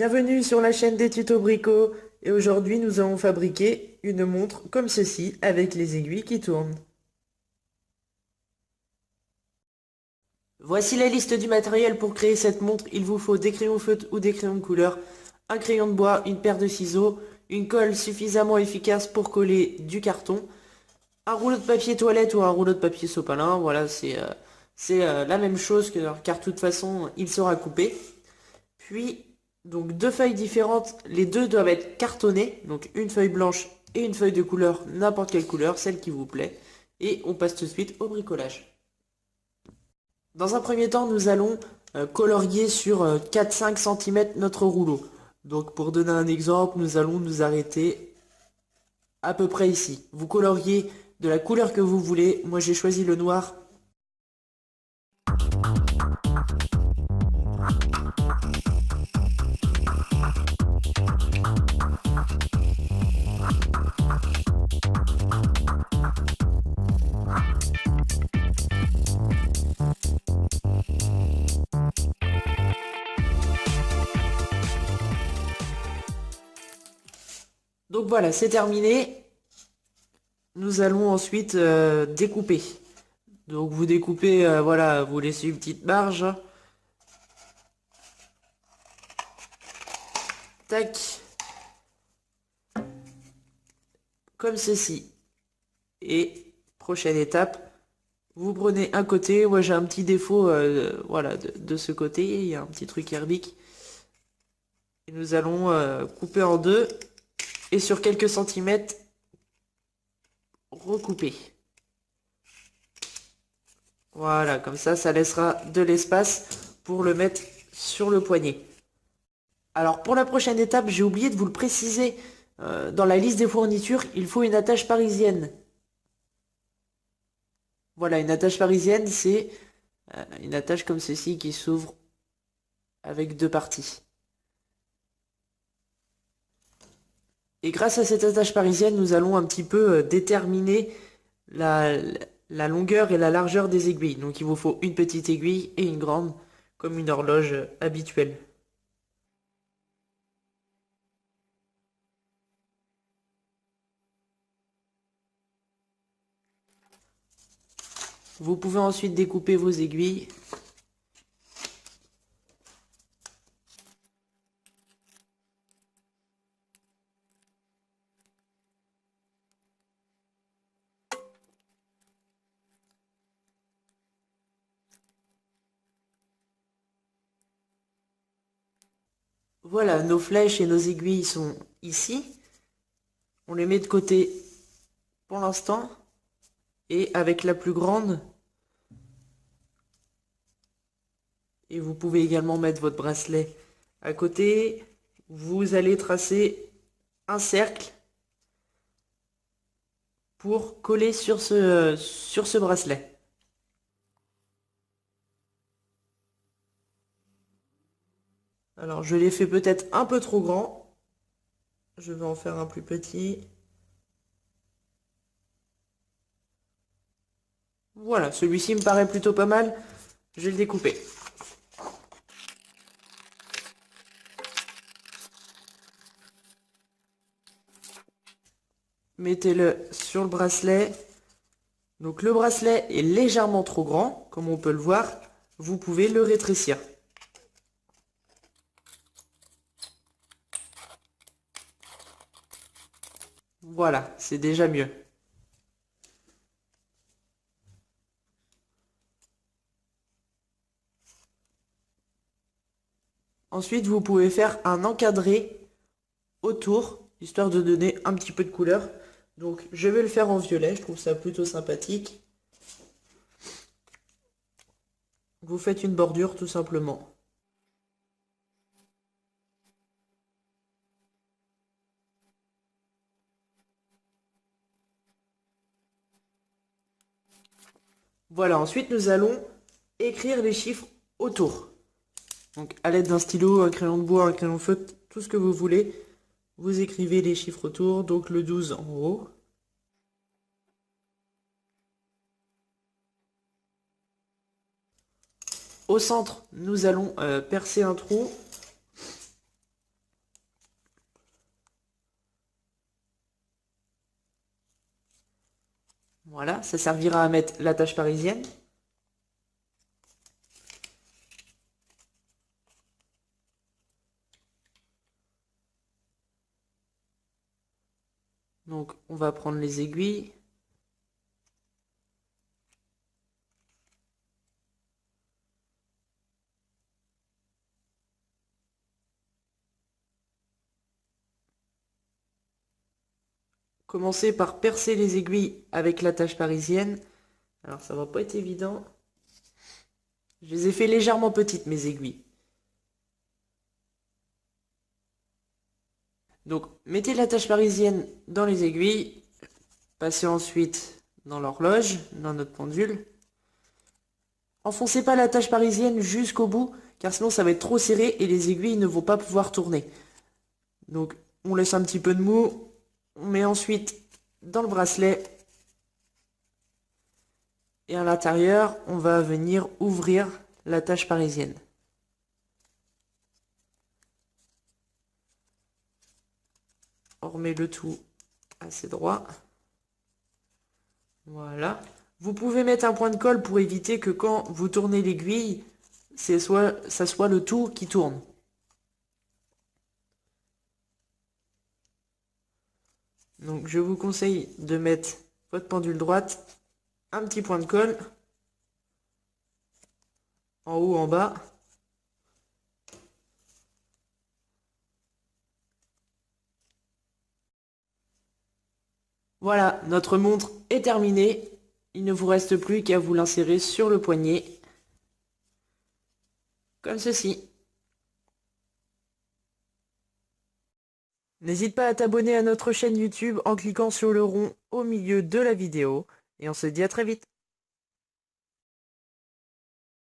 Bienvenue sur la chaîne des tutos bricots et aujourd'hui nous allons fabriquer une montre comme ceci avec les aiguilles qui tournent. Voici la liste du matériel pour créer cette montre. Il vous faut des crayons feutres ou des crayons de couleur, un crayon de bois, une paire de ciseaux, une colle suffisamment efficace pour coller du carton, un rouleau de papier toilette ou un rouleau de papier sopalin. Voilà, c'est la même chose car de toute façon il sera coupé. Puis, donc deux feuilles différentes, les deux doivent être cartonnées, donc une feuille blanche et une feuille de couleur, n'importe quelle couleur, celle qui vous plaît. Et on passe tout de suite au bricolage. Dans un premier temps, nous allons colorier sur 4-5 cm notre rouleau. Donc pour donner un exemple, nous allons nous arrêter à peu près ici. Vous coloriez de la couleur que vous voulez. Moi j'ai choisi le noir. Donc voilà, c'est terminé. Nous allons ensuite découper. Donc vous découpez, voilà, vous laissez une petite marge. Tac. Comme ceci. Et prochaine étape, vous prenez un côté. Moi j'ai un petit défaut voilà, de ce côté. Il y a un petit truc herbique. Et nous allons couper en deux. Et sur quelques centimètres, recouper. Voilà, comme ça laissera de l'espace pour le mettre sur le poignet. Alors pour la prochaine étape, j'ai oublié de vous le préciser. Dans la liste des fournitures, il faut une attache parisienne. Voilà, une attache parisienne, c'est une attache comme ceci qui s'ouvre avec deux parties. Et grâce à cette attache parisienne, nous allons un petit peu déterminer la longueur et la largeur des aiguilles. Donc il vous faut une petite aiguille et une grande, comme une horloge habituelle. Vous pouvez ensuite découper vos aiguilles. Voilà, nos flèches et nos aiguilles sont ici. On les met de côté pour l'instant. Et avec la plus grande, et vous pouvez également mettre votre bracelet à côté, vous allez tracer un cercle pour coller sur ce bracelet. Alors je l'ai fait peut-être un peu trop grand. Je vais en faire un plus petit. Voilà, celui-ci me paraît plutôt pas mal. Je vais le découper. Mettez-le sur le bracelet. Donc le bracelet est légèrement trop grand, comme on peut le voir. Vous pouvez le rétrécir. Voilà, c'est déjà mieux. Ensuite, vous pouvez faire un encadré autour, histoire de donner un petit peu de couleur. Donc, je vais le faire en violet, je trouve ça plutôt sympathique. Vous faites une bordure, tout simplement. Voilà, ensuite, nous allons écrire les chiffres autour. Donc, à l'aide d'un stylo, un crayon de bois, un crayon feutre, tout ce que vous voulez, vous écrivez les chiffres autour. Donc, le 12 en haut. Au centre, nous allons percer un trou. Voilà, ça servira à mettre l'attache parisienne. Donc on va prendre les aiguilles. Commencer par percer les aiguilles avec l'attache parisienne. Alors ça va pas être évident. Je les ai fait légèrement petites mes aiguilles. Donc mettez l'attache parisienne dans les aiguilles. Passez ensuite dans l'horloge, dans notre pendule. Enfoncez pas l'attache parisienne jusqu'au bout, car sinon ça va être trop serré et les aiguilles ne vont pas pouvoir tourner. Donc on laisse un petit peu de mou. On met ensuite dans le bracelet. Et à l'intérieur, on va venir ouvrir l'attache parisienne. On remet le tout assez droit. Voilà. Vous pouvez mettre un point de colle pour éviter que quand vous tournez l'aiguille, ça soit le tout qui tourne. Donc je vous conseille de mettre votre pendule droite, un petit point de colle, en haut, en bas. Voilà, notre montre est terminée. Il ne vous reste plus qu'à vous l'insérer sur le poignet, comme ceci. N'hésite pas à t'abonner à notre chaîne YouTube en cliquant sur le rond au milieu de la vidéo. Et on se dit à très vite.